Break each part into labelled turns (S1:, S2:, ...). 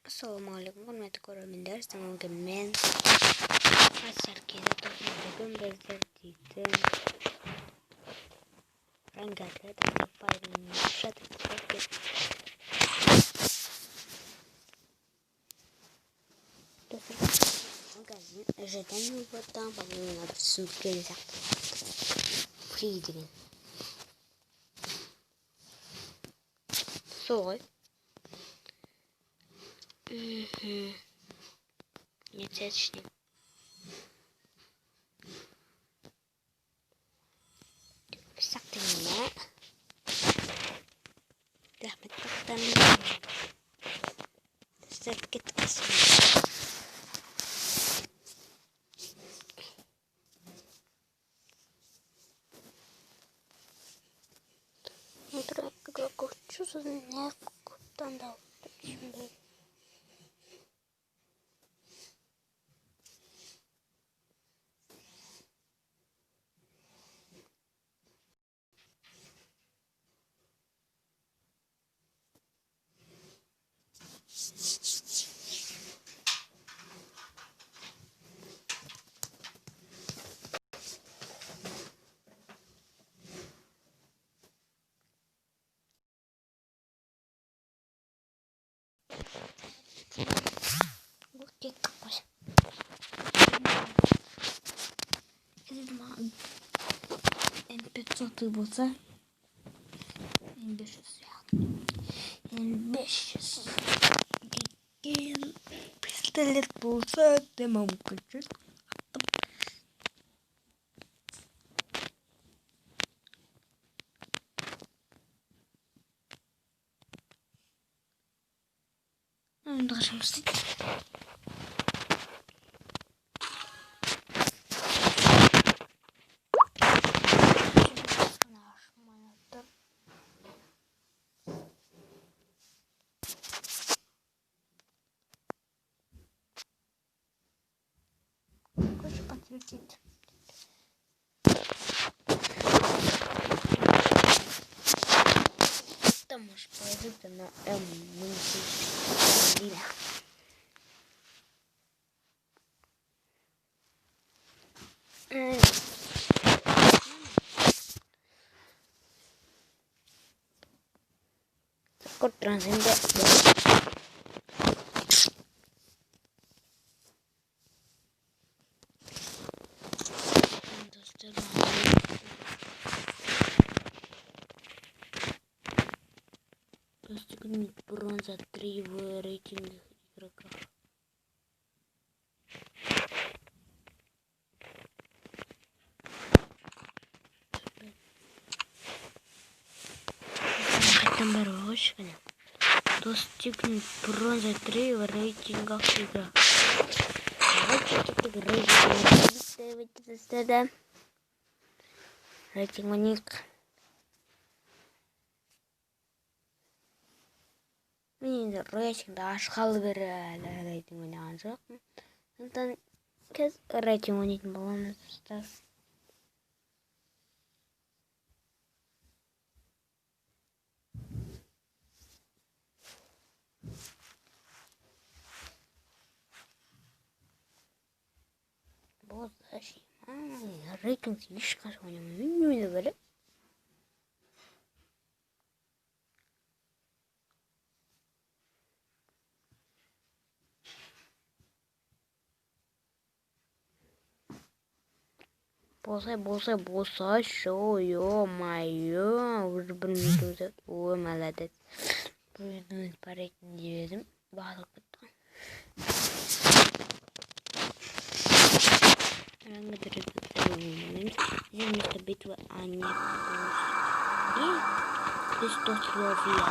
S1: Assalamualaikum warahmatullahi wabarakatuh. Semoga men pasar kita tuh juga belajar gitu. Enggak ada apa ini shut up. Magazine, je t'aime autant par une absolue Friedrich. Sorry. Jetzt stehen. Was sagt denn mehr? Der mit dann. Das geht es. Что за там да? MP500 болса 1500 деген пистолет болса демам мүмкін. Даже мстить. Подтвердить. Ты можешь положить на М. Код трансцендентный. Достигнуть бронза 3 в рейтинге игрока. Достигнуть бронза 3 в рейтингах игра. Рейтинг у них. Мен рейтингді ашқалы бері рейтинг ойнаған жоқпын. Сондықтан қазір рейтинг ойнайтын боламыз достар. Бозаши. Рейтинг ешқашан ойнамаймын. Немене бәрі? Болса, шо, ё-моё, уже бір минут өтеді. Ой, молодец. Бір минут по рейтинге едім. Барлық бітті. Ранга дөректі. Землеста битва, а не и Христос Ловия.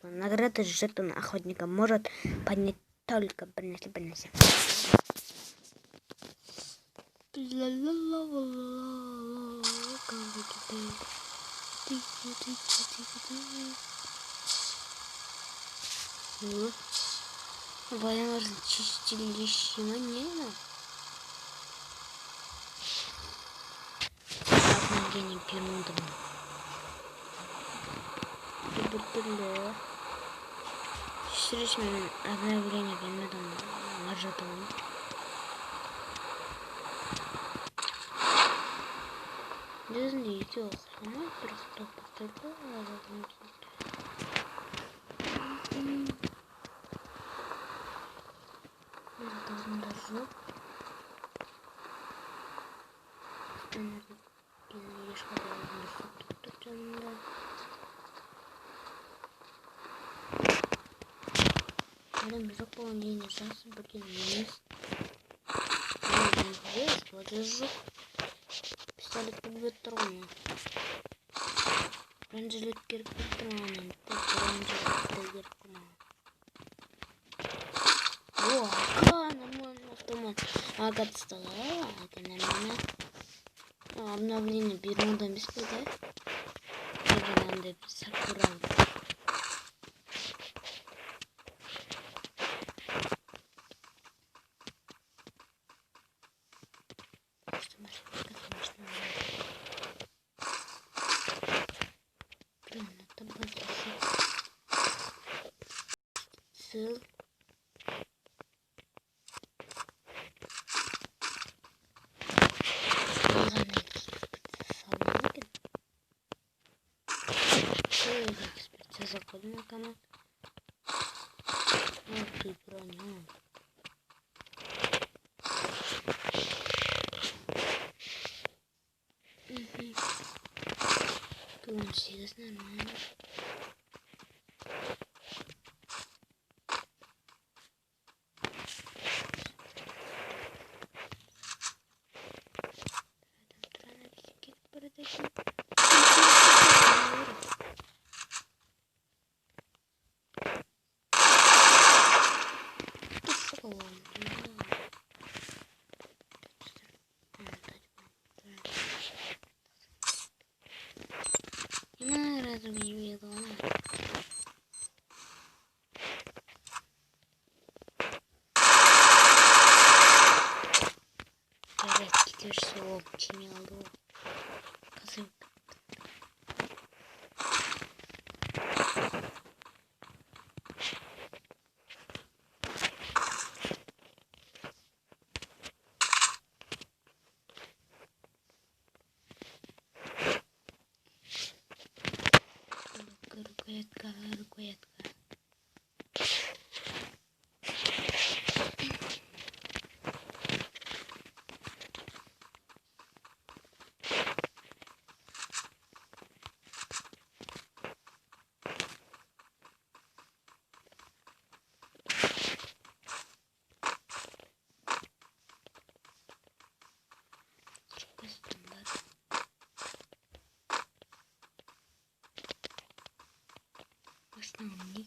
S1: Награда жетона охотника может поднять только принесли. Bayanların чистилище манера. Обновление периода. Бутылы. Срочно обновление периода. Ожидал. Disney идет. Сама просто потыкала. Даже. Adam заполнение сейчас блин есть. Есть вот жук. Пистолет патроны. Ранжелет патроны. О, нормально автомат. Ага, стала. Ага, нормально. Обновление периода без да? Или надо сакуран. Цел. Экспертиза заходим канал. Вот ты броня. Думаю, серьезно, нормально. Все, чиняло. Козырь. Рукоятка. Основные.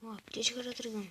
S1: О, птичка разрыган.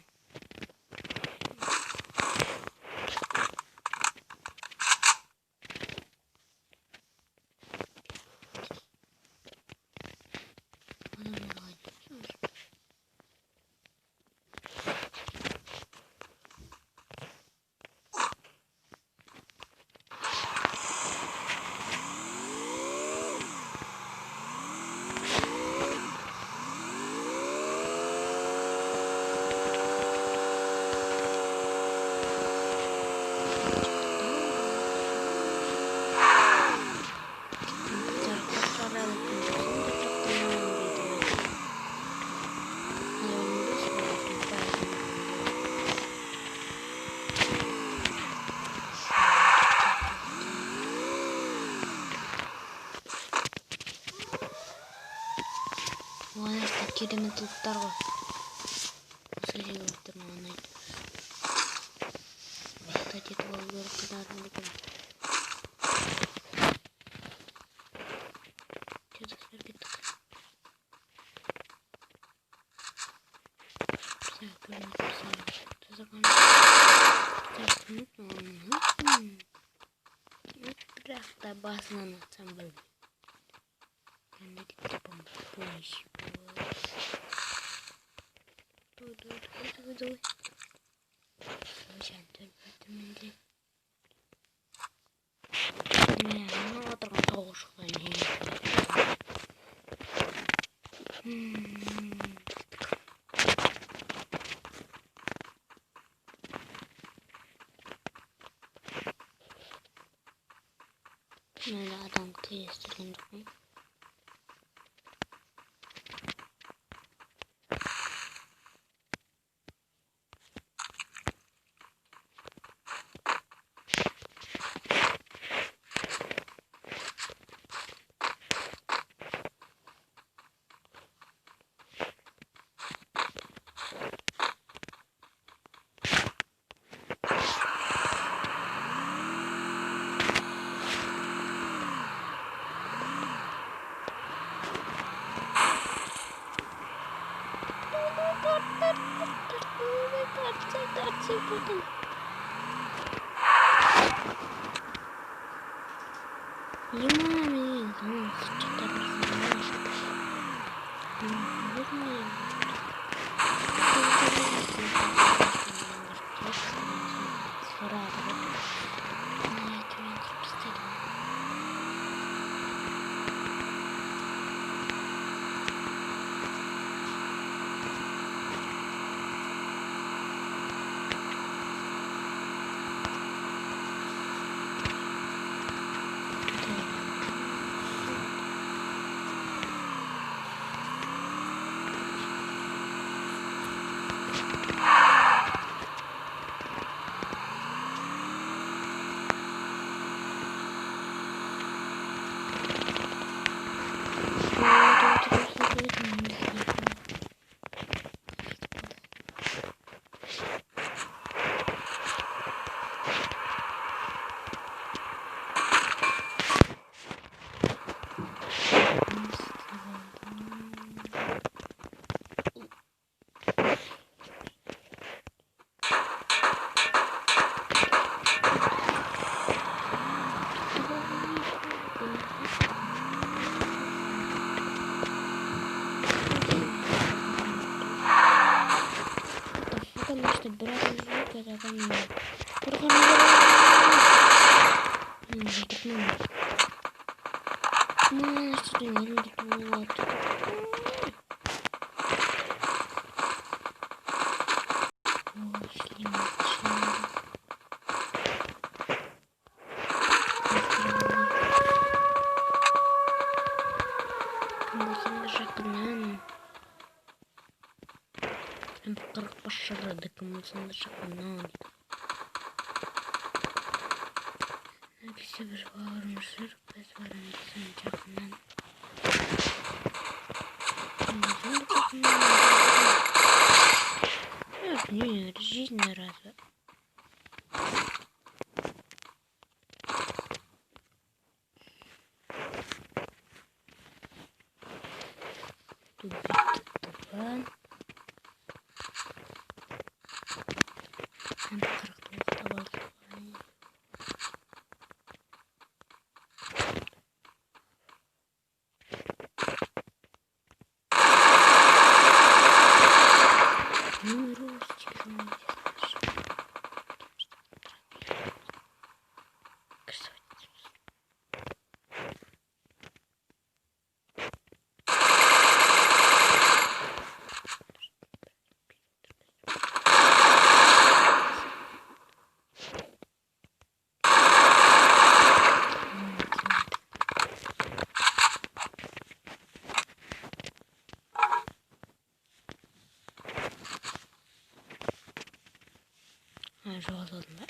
S1: кереметліктер ғой. Осы жерлерді маған айтыңыз. Кстати, это был город, когда армадикон. Что-то свербит так. Все, кроме писали. Что закончилось? Так, ну, трахта басна на самом деле. Я типа помощь. Давай. Случайно, это медли. Не, ну вот он тоже не. Ну да, там кто есть один такой. Ё-моё, ну что-то проснулась. Конечно, брат звук это ко мне. Ну, что-то не вот. Ушли машины. Будем бежать к нам. Там покрык пошарады, кому-то бежать к нам. Все выживали, жир, позвали, сам чахнан. Не, жизнь раза. Тут два. Там покрык оставался. Ну, ростик, Жолдың ба?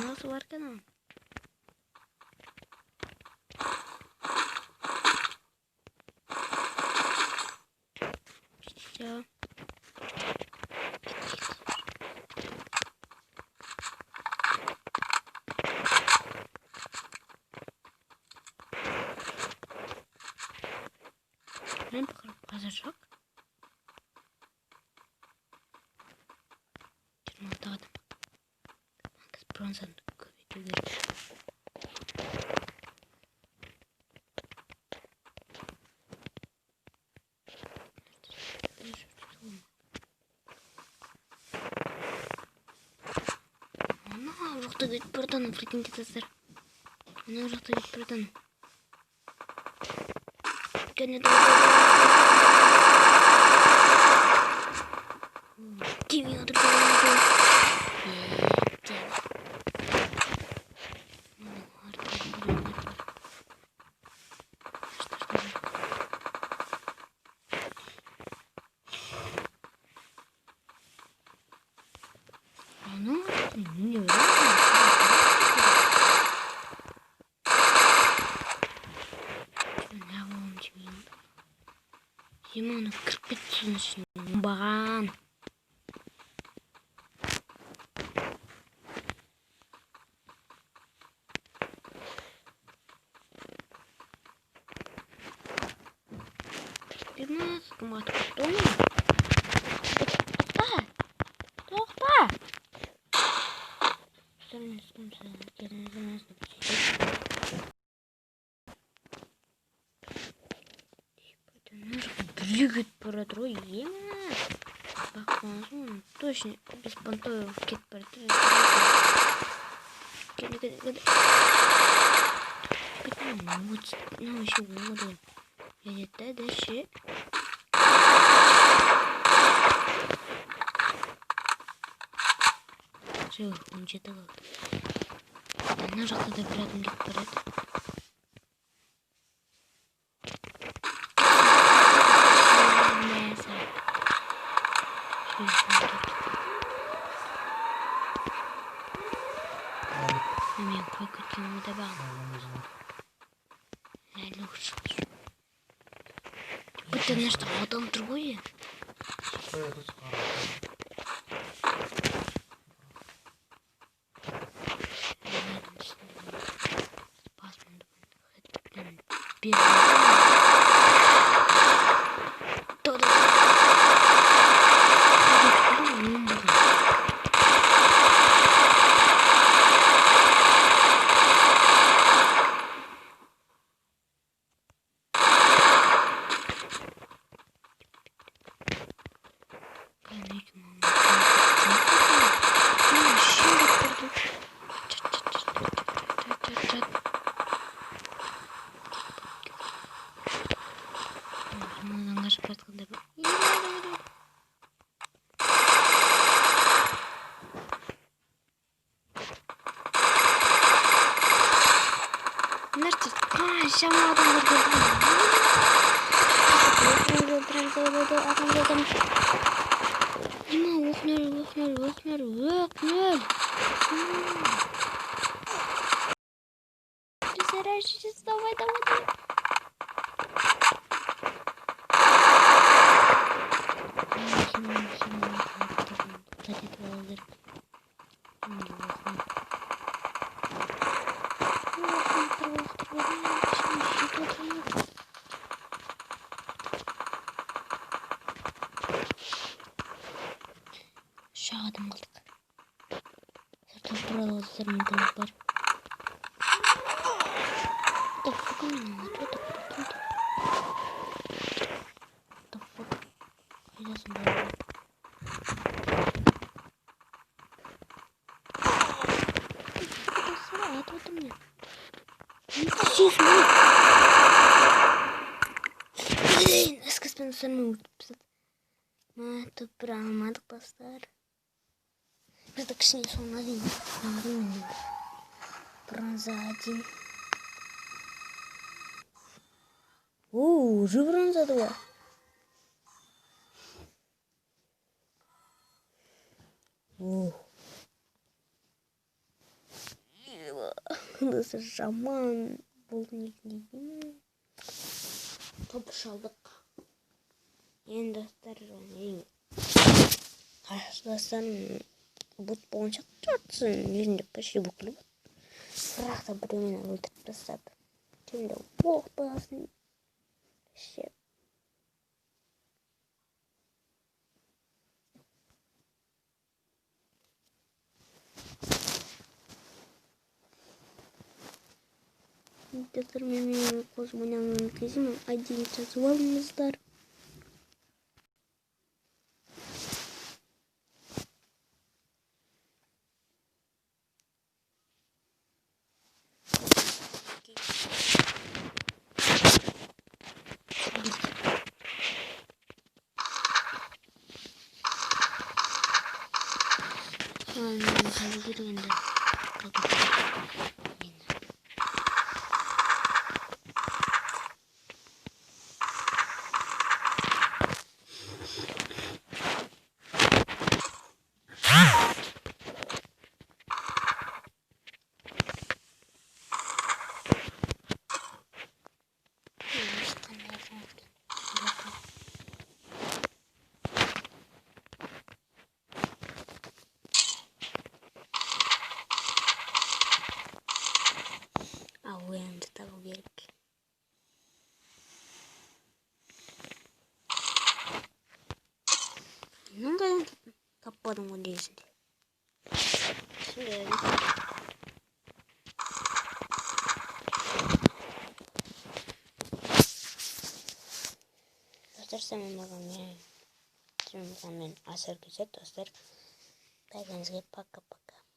S1: Nasıl varken ama. Ya. Ben bakalım hazırlık. 26 adım. Kız bronzan kuvveti verir. Ana rухта git buradan прикиньте kızlar. Ana rухта git buradan. Gene de Kimi adır böyle. Ana ne öyle? Gimana 45 yaşında bağım. Bilmez kumat kutu mu? Tohta. Sen üstümüze kendinize nasıl bir şey? Прыгать по трое ема. Похоже, точно без понтов кит портрет. Ну еще воду. Я это дальше. Все, он читал. Нажал когда рядом кит портрет. Мен көкөтүмө да багам. Лучше. Будто на что, потом другое? Nerede? Aşağı adamlar geldi. Adam geldi. Дима, окнер. Ты заряжаешься, давай. Şahadım kaldık. Zaten buralı müмкинlik var. Да фук меня, вот это прикиньте. Да фук. Я забыла. Это вот у меня. Блин, эскаспен саму. Это прям надо поставить. Так снизу на линию. Бронза 1. О, уже бронза 2. О. Nasıl şaman buldun değil. Top çaldık. Yeni dostlarım. Arkadaşlar bot boncuk çarpsın. Yüzünde başı buklu. Bırak da bunu beni öldürüp tasladı. Şimdi oh basın. Şey. Детерминирую космонавтом Казима 11 звонок. Hazırlandı. Уянды табу керек. Мындай таппадым ғой дейсің. Достар, мен асыр күзет достар. Бәріңізге пока-пока.